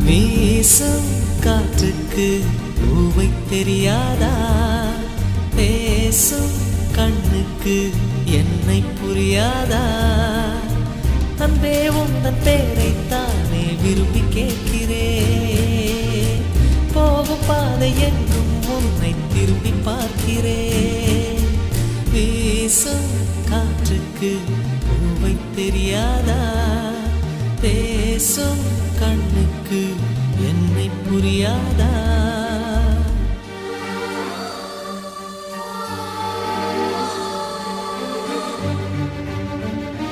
வீசும் காற்றுக்கு பூவை தெரியாதா? பேசும் கண்ணுக்கு என்னை புரியாதா? அன்பே உந்தன் பேரைத்தானே விரும்பி கேட்கிறேன். போகும் பாதை எங்கும் உன்னை திரும்பி பார்க்கிறேன். வீசும் காற்றுக்கு பூவை தெரியாதா? பேசும் கண்ணுக்கு என்னை புரியாதா?